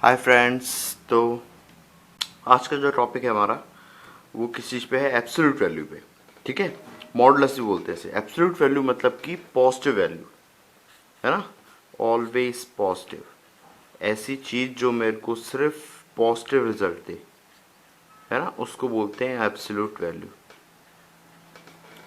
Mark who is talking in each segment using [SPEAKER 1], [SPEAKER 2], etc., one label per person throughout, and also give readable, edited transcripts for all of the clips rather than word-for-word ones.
[SPEAKER 1] Hi friends. तो आज का जो टॉपिक है हमारा वो किस चीज़ पे है? एब्सोल्यूट वैल्यू पे। ठीक है, मॉडुलस भी बोलते हैं इसे। एब्सोल्यूट वैल्यू मतलब कि पॉजिटिव वैल्यू, है ना, ऑलवेज पॉजिटिव। ऐसी चीज़ जो मेरे को सिर्फ पॉजिटिव रिजल्ट दे, है ना, उसको बोलते हैं एब्सोल्यूट वैल्यू,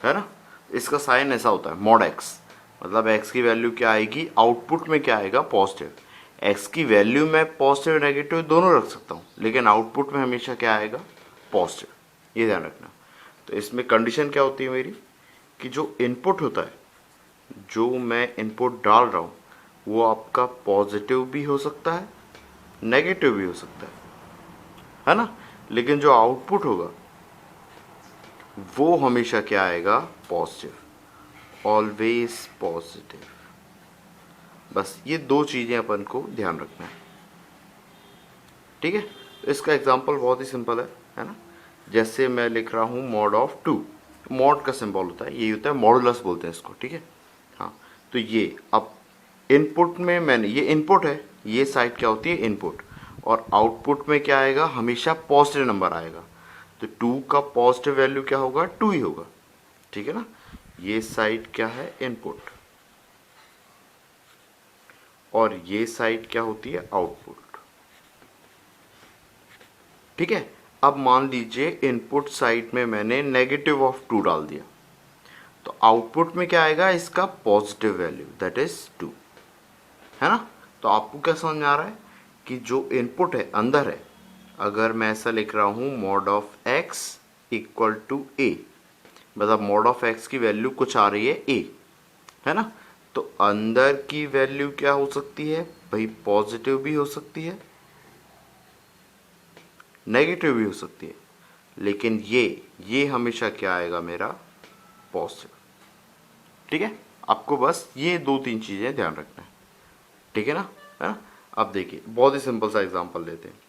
[SPEAKER 1] है ना। इसका साइन ऐसा होता है मॉड एक्स, मतलब एक्स की वैल्यू क्या आएगी, आउटपुट में क्या आएगा, पॉजिटिव। एक्स की वैल्यू में पॉजिटिव नेगेटिव दोनों रख सकता हूँ, लेकिन आउटपुट में हमेशा क्या आएगा, पॉजिटिव। ये ध्यान रखना। तो इसमें कंडीशन क्या होती है मेरी, कि जो इनपुट होता है, जो मैं इनपुट डाल रहा हूँ, वो आपका पॉजिटिव भी हो सकता है, नेगेटिव भी हो सकता है ना, लेकिन जो आउटपुट होगा वो हमेशा क्या आएगा, पॉजिटिव, ऑलवेज पॉजिटिव। बस ये दो चीज़ें अपन को ध्यान रखना है। ठीक है, तो इसका एग्जांपल बहुत ही सिंपल है ना। जैसे मैं लिख रहा हूँ मॉड ऑफ 2, मॉड का सिंबल होता है, यही होता है, मॉडुलस बोलते हैं इसको। ठीक है, हाँ। तो ये अब इनपुट में मैंने, ये इनपुट है, ये साइड क्या होती है, इनपुट, और आउटपुट में क्या आएगा, हमेशा पॉजिटिव नंबर आएगा। तो 2 का पॉजिटिव वैल्यू क्या होगा, 2 ही होगा। ठीक है ना, ये साइड क्या है, इनपुट, और ये साइड क्या होती है, आउटपुट। ठीक है, अब मान लीजिए इनपुट साइड में मैंने नेगेटिव ऑफ 2 डाल दिया, तो आउटपुट में क्या आएगा, इसका पॉजिटिव वैल्यू, दैट इज 2, है ना। तो आपको क्या समझ में आ रहा है कि जो इनपुट है अंदर है, अगर मैं ऐसा लिख रहा हूं mod of x equal to a, मतलब मॉड ऑफ एक्स की वैल्यू कुछ आ रही है ए, है ना, तो अंदर की वैल्यू क्या हो सकती है भाई, पॉजिटिव भी हो सकती है, नेगेटिव भी हो सकती है, लेकिन ये हमेशा क्या आएगा, मेरा पॉजिटिव। ठीक है, आपको बस ये दो तीन चीजें ध्यान रखना है। ठीक है ना, है ना। अब देखिए बहुत ही सिंपल सा एग्जांपल लेते हैं।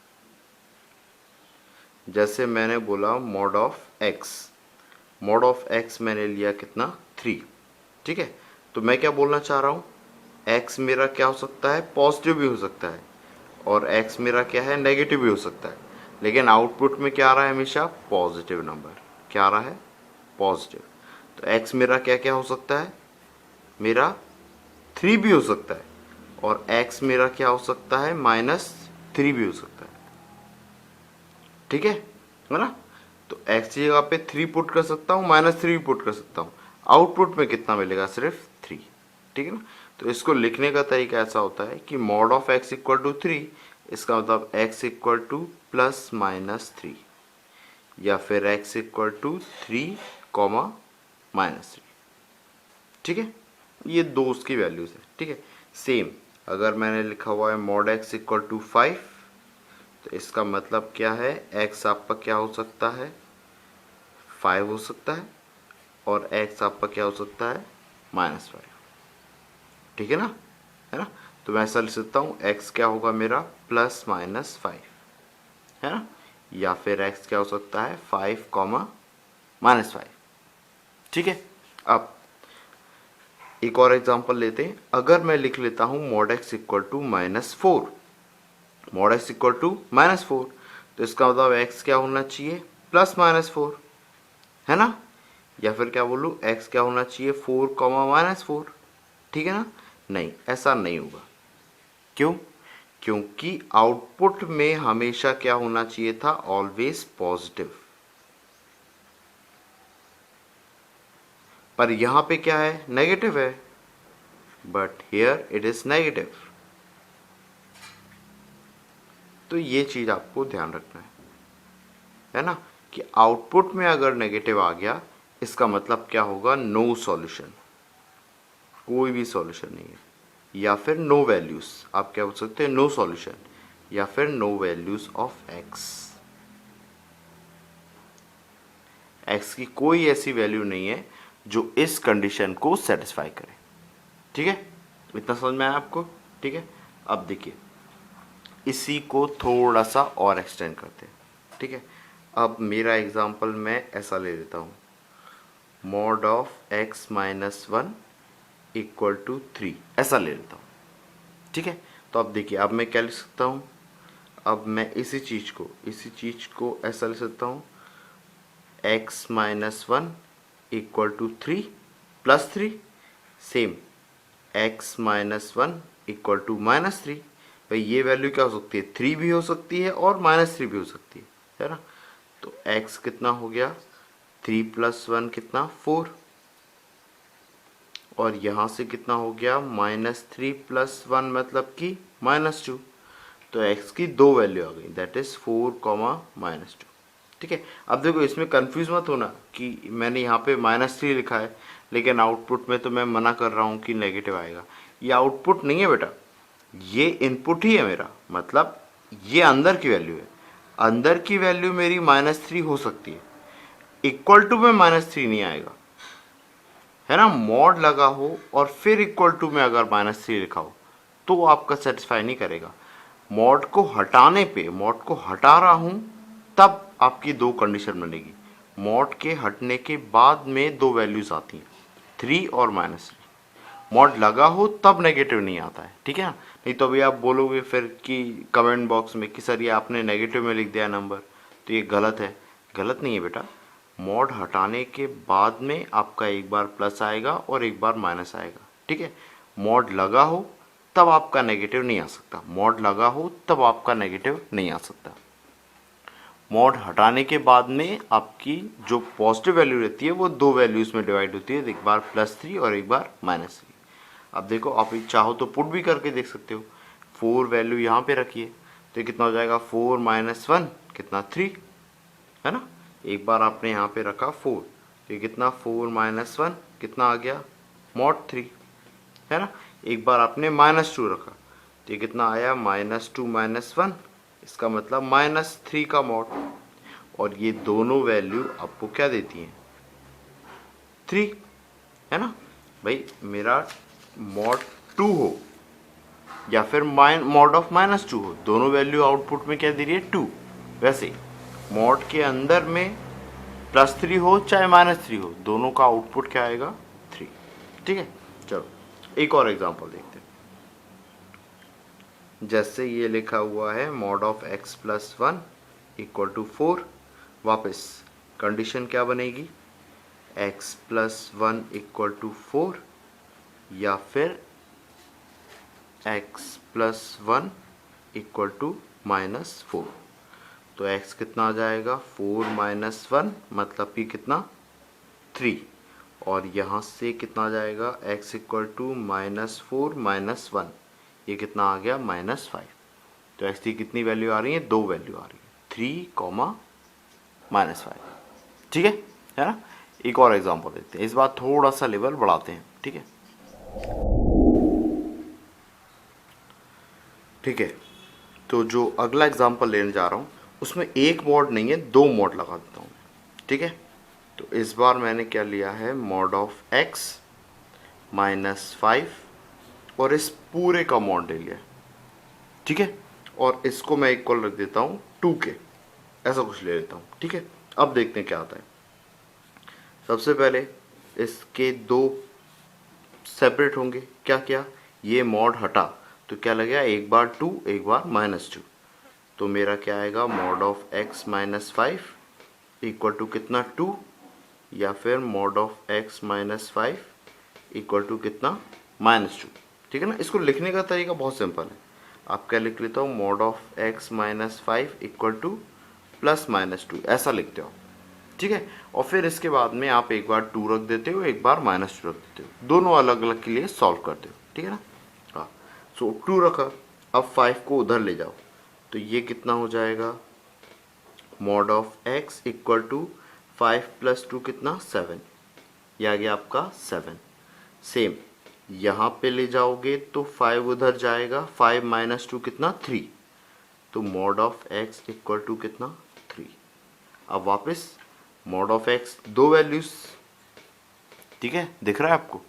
[SPEAKER 1] जैसे मैंने बोला mod of x, mod of x मैंने लिया कितना, 3। ठीक है, तो मैं क्या बोलना चाह रहा हूँ, एक्स मेरा क्या हो सकता है, पॉजिटिव भी हो सकता है, और एक्स मेरा क्या है, नेगेटिव भी हो सकता है, लेकिन आउटपुट में क्या आ रहा है, हमेशा पॉजिटिव नंबर क्या आ रहा है, पॉजिटिव। तो एक्स मेरा क्या क्या हो सकता है, मेरा 3 भी हो सकता है, और एक्स मेरा क्या हो सकता है, -3 भी हो सकता है। ठीक है ना। तो एक्स की जगह पे 3 पुट कर सकता हूँ, -3 भी पुट कर सकता हूँ, आउटपुट में कितना मिलेगा, सिर्फ 3। ठीक है ना। तो इसको लिखने का तरीका ऐसा होता है कि mod of x equal to 3, इसका मतलब एक्स इक्वल टू +-3, या फिर एक्स इक्वल टू 3, -3। ठीक है, ये दो उसकी वैल्यूज है। ठीक है, सेम अगर मैंने लिखा हुआ है मॉड एक्स इक्वल टू 5, तो इसका मतलब क्या है, एक्स आपका क्या हो सकता है, 5 हो सकता है, और एक्स आपका क्या हो सकता है, -5। ठीक है ना, है ना। तो मैं ऐसा लिख सकता हूँ, एक्स क्या होगा मेरा, +-5, है ना, या फिर एक्स क्या हो सकता है, 5, -5। ठीक है, अब एक और एग्जांपल लेते हैं। अगर मैं लिख लेता हूँ mod x equal to -4, mod x equal to -4, तो इसका मतलब एक्स क्या होना चाहिए, +-4, है ना, या फिर क्या बोलूँ, एक्स क्या होना चाहिए, 4, -4। ठीक है ना, नहीं, ऐसा नहीं होगा। क्यों, क्योंकि आउटपुट में हमेशा क्या होना चाहिए था, ऑलवेज पॉजिटिव। पर यहां पे क्या है, नेगेटिव है, but here it is negative. तो ये चीज आपको ध्यान रखना है ना, कि आउटपुट में अगर नेगेटिव आ गया, इसका मतलब क्या होगा, नो सॉल्यूशन, कोई भी सॉल्यूशन नहीं है, या फिर नो वैल्यूज, आप क्या बोल सकते हैं, नो सॉल्यूशन, या फिर no values of x. X की कोई ऐसी वैल्यू नहीं है जो इस कंडीशन को सेटिस्फाई करे। ठीक है, इतना समझ में आया आपको। ठीक है, अब देखिए इसी को थोड़ा सा और एक्सटेंड करते हैं। ठीक है, अब मेरा एग्जांपल मैं ऐसा ले लेता हूँ, मॉड ऑफ x -1 = 3, ऐसा ले लेता हूँ। ठीक है, तो अब देखिए, अब मैं क्या लिख सकता हूँ, अब मैं इसी चीज़ को ऐसा लिख सकता हूँ, x minus one equal to three plus three, same x minus one equal to minus three. भाई ये वैल्यू क्या हो सकती है, थ्री भी हो सकती है और माइनस थ्री भी हो सकती है ना। तो x कितना हो गया, थ्री प्लस वन कितना, फोर, और यहाँ से कितना हो गया, माइनस थ्री प्लस वन मतलब कि माइनस टू। तो x की दो वैल्यू आ गई, that is four comma minus two. ठीक है, अब देखो इसमें कंफ्यूज मत होना कि मैंने यहाँ पे माइनस थ्री लिखा है लेकिन आउटपुट में तो मैं मना कर रहा हूँ कि नेगेटिव आएगा। ये आउटपुट नहीं है बेटा, ये इनपुट ही है मेरा, मतलब ये अंदर की वैल्यू है। अंदर की वैल्यू मेरी माइनस थ्री हो सकती है, इक्वल टू में माइनस थ्री नहीं आएगा, है ना। मॉड लगा हो और फिर इक्वल टू में अगर माइनस थ्री लिखा हो तो वो आपका सेटिस्फाई नहीं करेगा। मॉड को हटाने पे, मॉड को हटा रहा हूं तब आपकी दो कंडीशन बनेगी। मॉड के हटने के बाद में दो वैल्यूज आती हैं, थ्री और माइनस थ्री। मॉड लगा हो तब नेगेटिव नहीं आता है, ठीक है ना। नहीं तो अभी आप बोलोगे फिर कि कमेंट बॉक्स में कि सर ये आपने नेगेटिव में लिख दिया नंबर, तो ये गलत है। गलत नहीं है बेटा, मॉड हटाने के बाद में आपका एक बार प्लस आएगा और एक बार माइनस आएगा, ठीक है। मॉड लगा हो तब आपका नेगेटिव नहीं आ सकता, मॉड लगा हो तब आपका नेगेटिव नहीं आ सकता। मॉड हटाने के बाद में आपकी जो पॉजिटिव वैल्यू रहती है वो दो वैल्यूज में डिवाइड होती है, एक बार प्लस थ्री और एक बार माइनस थ्री। अब देखो आप चाहो तो पुट भी करके देख सकते हो, फोर वैल्यू यहाँ पे रखिए तो ये कितना हो जाएगा, फोर माइनस वन कितना, थ्री, है ना। एक बार आपने यहाँ पे रखा फोर, तो ये कितना, फोर माइनस वन कितना आ गया, मॉड थ्री, है ना। एक बार आपने माइनस टू रखा तो ये कितना आया, माइनस टू माइनस वन, इसका मतलब माइनस थ्री का मॉड। और ये दोनों वैल्यू आपको क्या देती हैं, थ्री, है ना। भाई मेरा मॉड टू हो या फिर मॉड ऑफ माइनस टू हो, दोनों वैल्यू आउटपुट में क्या दे रही है, टू। वैसे मॉड के अंदर में प्लस थ्री हो चाहे माइनस थ्री हो, दोनों का आउटपुट क्या आएगा, थ्री। ठीक है, चलो एक और एग्जांपल देखते हैं। जैसे ये लिखा हुआ है mod of x plus one equal to four, वापस कंडीशन क्या बनेगी, x plus one equal to four या फिर x plus one equal to minus four. तो x कितना आ जाएगा, फोर माइनस वन मतलब कि कितना, थ्री, और यहाँ से कितना आ जाएगा, x equal to minus four minus one, ये कितना आ गया, माइनस फाइव। तो x की कितनी वैल्यू आ रही है, दो वैल्यू आ रही है, थ्री कॉमा माइनस फाइव। ठीक है ना। एक और एग्जांपल देखते हैं, इस बार थोड़ा सा लेवल बढ़ाते हैं, ठीक है। ठीक है, तो जो अगला एग्जांपल लेने जा रहा हूँ उसमें एक मॉड नहीं है, दो मॉड लगा देता हूँ, ठीक है। तो इस बार मैंने क्या लिया है, mod of x minus five, और इस पूरे का मॉड ले लिया, ठीक है। और इसको मैं इक्वल रख देता हूँ टू के, ऐसा कुछ ले लेता हूँ, ठीक है। अब देखते हैं क्या आता है। सबसे पहले इसके दो सेपरेट होंगे, क्या क्या, ये मॉड हटा तो क्या लगेगा, एक बार टू एक बार माइनस टू। तो मेरा क्या आएगा, mod of x minus five equal to कितना, टू, या फिर mod of x minus five equal to कितना, माइनस टू। ठीक है ना। इसको लिखने का तरीका बहुत सिंपल है, आप क्या लिख लेता हूँ, mod of x minus five equal two plus minus two, ऐसा लिखते हो, ठीक है। और फिर इसके बाद में आप एक बार टू रख देते हो, एक बार माइनस टू रख देते हो, दोनों अलग अलग के लिए सॉल्व करते हो, ठीक है ना। हाँ, सो टू रखा, अब फाइव को उधर ले जाओ तो ये कितना हो जाएगा, mod of x equal to five plus two कितना, सेवन, ये आ गया आपका सेवन। सेम यहाँ पे ले जाओगे तो फाइव उधर जाएगा, फाइव माइनस टू कितना, थ्री, तो mod of x equal to कितना, थ्री। अब वापस मॉड ऑफ एक्स दो वैल्यूज, ठीक है, दिख रहा है आपको,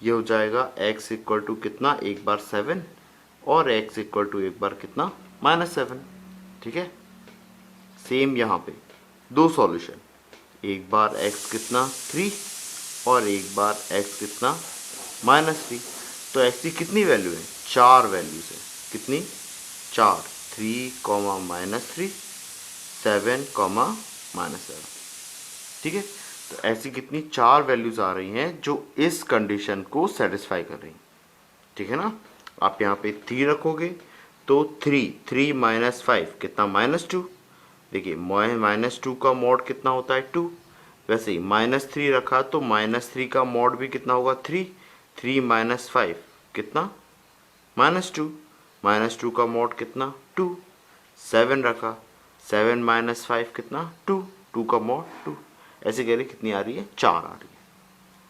[SPEAKER 1] ये हो जाएगा x इक्वल टू कितना, एक बार सेवन, और x इक्वल टू एक बार कितना, माइनस सेवन, ठीक है। सेम यहाँ पे दो सॉल्यूशन, एक बार x कितना, थ्री, और एक बार x कितना, माइनस थ्री। तो x की कितनी वैल्यू है, चार वैल्यूज है, कितनी, चार, 3, -3, 7, -7। ठीक है, तो ऐसी कितनी 4 वैल्यूज आ रही हैं जो इस कंडीशन को सेटिस्फाई कर रही हैं। ठीक है ना, आप यहाँ पे 3 रखोगे तो 3 -5 कितना -2। देखिए -2 का मॉड कितना होता है 2। वैसे ही -3 रखा तो -3 का मॉड भी कितना होगा 3। 3 -5 कितना -2। -2 का मॉड कितना 2। 7 रखा, 7 -5 कितना 2। 2 का मॉड 2। ऐसे कह रही कितनी आ रही है 4 आ रही है।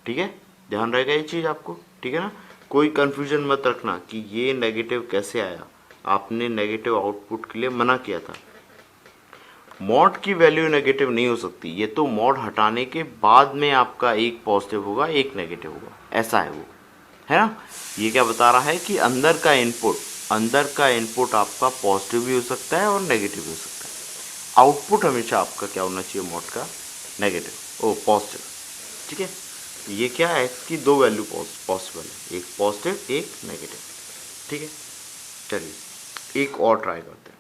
[SPEAKER 1] ठीक है, ध्यान रहेगा ये चीज़ आपको। ठीक है ना, कोई कंफ्यूजन मत रखना कि ये नेगेटिव कैसे आया, आपने नेगेटिव आउटपुट के लिए मना किया था। मॉड की वैल्यू नेगेटिव नहीं हो सकती, ये तो मॉड हटाने के बाद में आपका एक पॉजिटिव होगा एक नेगेटिव होगा, ऐसा है वो, है ना। ये क्या बता रहा है कि अंदर का इनपुट आपका पॉजिटिव भी हो सकता है और नेगेटिव भी हो सकता है। आउटपुट हमेशा आपका क्या होना चाहिए मॉड का, नेगेटिव ओ पॉजिटिव। ठीक है, ये क्या है, एक्स की दो वैल्यू पॉसिबल है, एक पॉजिटिव एक नेगेटिव। ठीक है, चलिए एक और ट्राई करते हैं।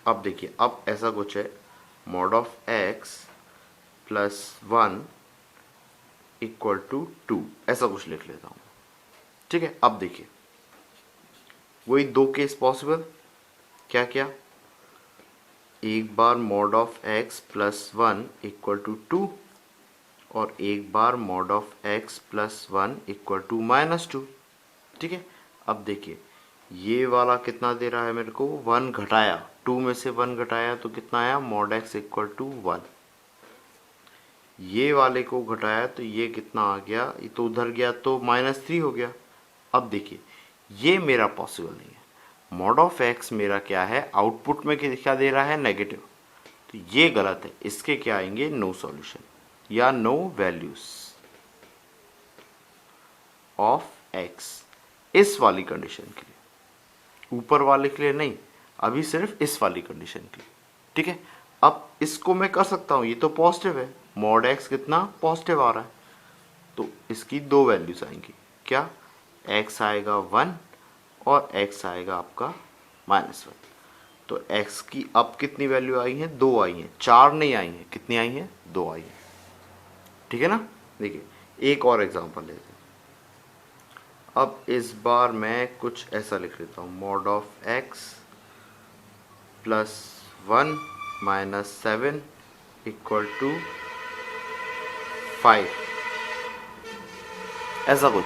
[SPEAKER 1] अब देखिए, अब ऐसा कुछ है, mod of x plus 1 equal to 2, ऐसा कुछ लिख लेता हूँ। ठीक है, अब देखिए वही दो केस पॉसिबल, क्या क्या, एक बार mod of x plus 1 equal to 2 और एक बार mod of x plus 1 equal to -2। ठीक है, अब देखिए ये वाला कितना दे रहा है मेरे को, 1 घटाया, 2 में से 1 घटाया तो कितना आया, मॉड एक्स इक्वल टू 1। ये वाले को घटाया तो ये कितना आ गया, ये तो उधर गया तो -3 हो गया। अब देखिए ये मेरा पॉसिबल नहीं है, मॉड ऑफ एक्स मेरा क्या है, आउटपुट में क्या दे रहा है, नेगेटिव, तो ये गलत है, इसके क्या आएंगे, नो सॉल्यूशन या नो वैल्यूज ऑफ एक्स, इस वाली कंडीशन के लिए, ऊपर वाले के लिए नहीं, अभी सिर्फ इस वाली कंडीशन के लिए। ठीक है, अब इसको मैं कर सकता हूँ, ये तो पॉजिटिव है, मॉड एक्स कितना पॉजिटिव आ रहा है, तो इसकी दो वैल्यूज आएंगी, क्या, एक्स आएगा 1 और एक्स आएगा आपका -1। तो एक्स की अब कितनी वैल्यू आई है, 2 आई हैं, 4 नहीं आई हैं, कितनी आई हैं, 2 आई हैं। ठीक है ना, देखिए एक और एग्जांपल लेते हैं। अब इस बार मैं कुछ ऐसा लिख लेता हूँ, mod of x plus 1 -7 equal to 5, ऐसा कुछ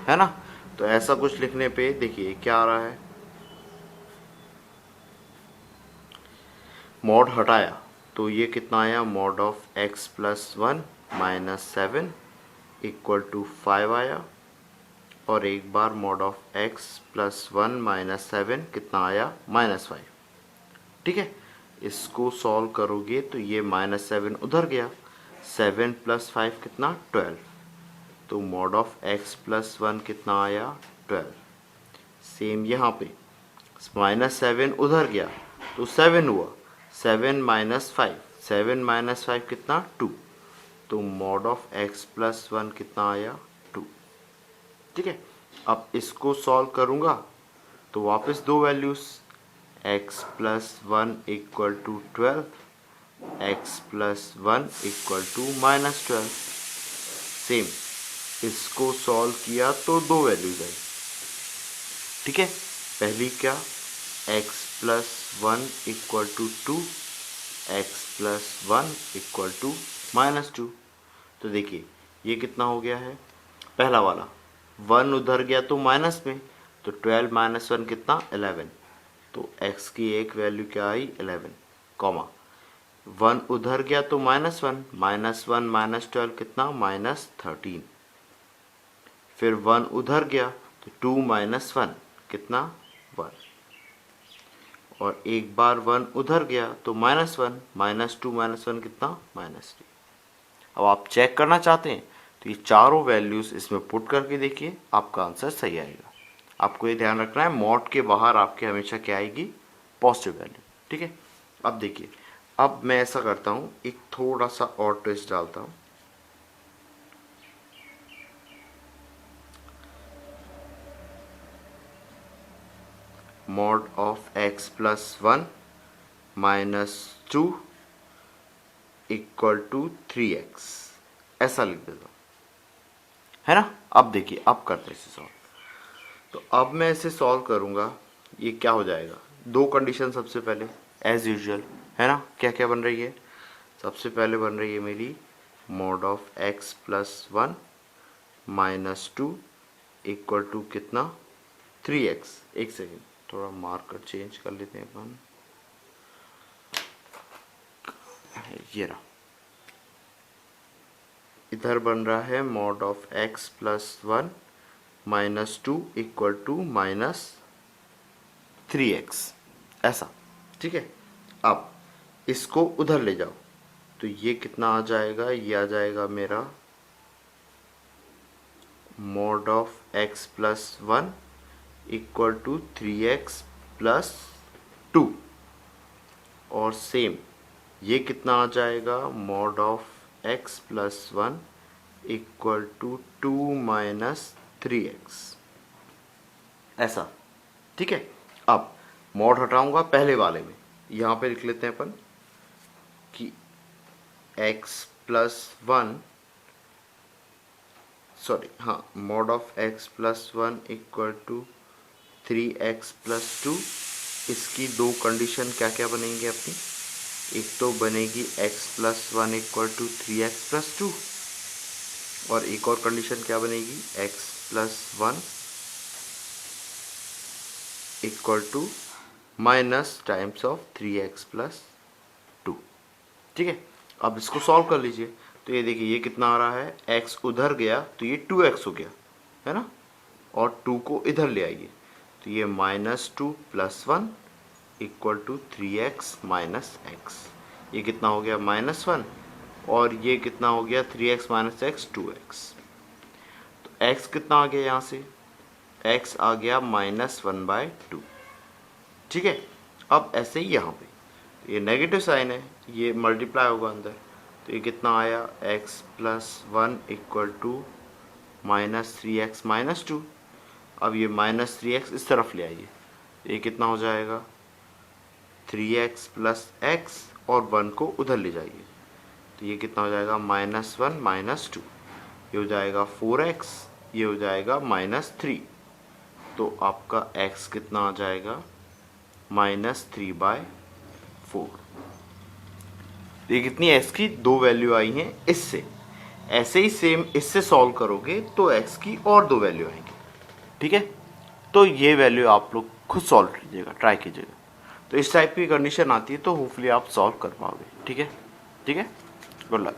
[SPEAKER 1] है ना। तो ऐसा कुछ लिखने पे देखिए क्या आ रहा है, मॉड हटाया तो ये कितना आया, mod of x plus 1 -7 equal to 5 आया, और एक बार मॉड ऑफ एक्स प्लस 1 -7 कितना आया, -5। ठीक है, इसको सॉल्व करोगे तो ये -7 उधर गया, 7 + 5 कितना 12, तो मॉड ऑफ एक्स प्लस 1 कितना आया 12। सेम यहाँ पे -7 उधर गया तो 7 हुआ, 7 - 5, 7 - 5 कितना 2, तो मॉड ऑफ एक्स प्लस 1 कितना आया 2। ठीक है, अब इसको सॉल्व करूँगा तो वापस दो values, x plus 1 equal to 12, x plus 1 equal to -12। Same इसको सॉल्व किया तो दो वैल्यूज आई। ठीक है, पहली क्या, x plus 1 equal to 2, x plus 1 equal to -2। तो देखिए ये कितना हो गया है, पहला वाला 1 उधर गया तो माइनस में, तो 12 - 1 कितना 11, तो x की एक वैल्यू क्या आई 11, कॉमा 1 उधर गया तो -1, -1 - 12 कितना -13, फिर 1 उधर गया तो 2 - 1 कितना 1, और एक बार 1 उधर गया तो -1, -2 - 1 कितना -3। अब आप चेक करना चाहते हैं तो ये चारों वैल्यूज इसमें पुट करके देखिए, आपका आंसर सही आएगा। आपको ये ध्यान रखना है, मॉड के बाहर आपके हमेशा क्या आएगी, पॉजिटिव वैल्यू। ठीक है, अब देखिए, अब मैं ऐसा करता हूँ, एक थोड़ा सा और ट्विस्ट डालता हूँ। Mod of x plus 1 minus 2 equal to 3x, ऐसा लिख देता हूँ, है ना। अब देखिए, अब करते हैं इसे सॉल्व। तो अब मैं इसे सॉल्व करूँगा, ये क्या हो जाएगा, दो कंडीशन सबसे पहले एज यूजुअल, है ना। क्या क्या बन रही है, सबसे पहले बन रही है मेरी mod of x plus 1 minus 2 equal to कितना, 3x। एक सेकेंड, थोड़ा मार्कर चेंज कर लेते हैं अपन, ये रहा। इधर बन रहा है mod of x plus 1 minus 2 equal to minus 3x, ऐसा, ठीक है। अब इसको उधर ले जाओ, तो ये कितना आ जाएगा, ये आ जाएगा मेरा mod of x plus 1 equal to 3x plus 2, और सेम ये कितना आ जाएगा, mod of x plus 1 equal to 2 minus 3x, ऐसा, ठीक है। अब मॉड हटाऊंगा पहले वाले में, यहाँ पे लिख लेते हैं अपन कि x प्लस 1, सॉरी हाँ, mod of x plus 1 equal to 3x plus 2, इसकी दो कंडीशन क्या क्या बनेंगी अपनी, एक तो बनेगी x plus 1 equal to 3x plus 2, और एक और कंडीशन क्या बनेगी, x plus 1 equal to minus times of 3x plus 2, ठीक है। अब इसको सॉल्व कर लीजिए, तो ये देखिए ये कितना आ रहा है, x उधर गया तो ये 2x हो गया, है ना, और 2 को इधर ले आइए, तो ये minus 2 plus 1 equal to 3x minus x, ये कितना हो गया -1, और ये कितना हो गया 3x माइनस x 2x, तो x कितना आ गया यहाँ से, x आ गया -1/2, ठीक है। अब ऐसे ही यहाँ पे तो ये नेगेटिव साइन है, ये मल्टीप्लाई होगा अंदर, तो ये कितना आया, x plus 1 equal to minus 3x minus 2, अब ये माइनस 3x इस तरफ ले आइए, ये कितना हो जाएगा 3x प्लस x, और 1 को उधर ले जाइए, तो ये कितना हो जाएगा -1 माइनस 2, ये हो जाएगा 4x, ये हो जाएगा -3, तो आपका x कितना आ जाएगा -3/4। ये कितनी x की दो वैल्यू आई हैं इससे, ऐसे ही सेम इससे सॉल्व करोगे तो x की और दो वैल्यू आएंगी, ठीक है। तो ये वैल्यू आप लोग खुद सॉल्व कीजिएगा, ट्राई कीजिएगा, तो इस टाइप की कंडीशन आती है तो होपफुली आप सॉल्व कर पाओगे, ठीक है, ठीक है। Good luck.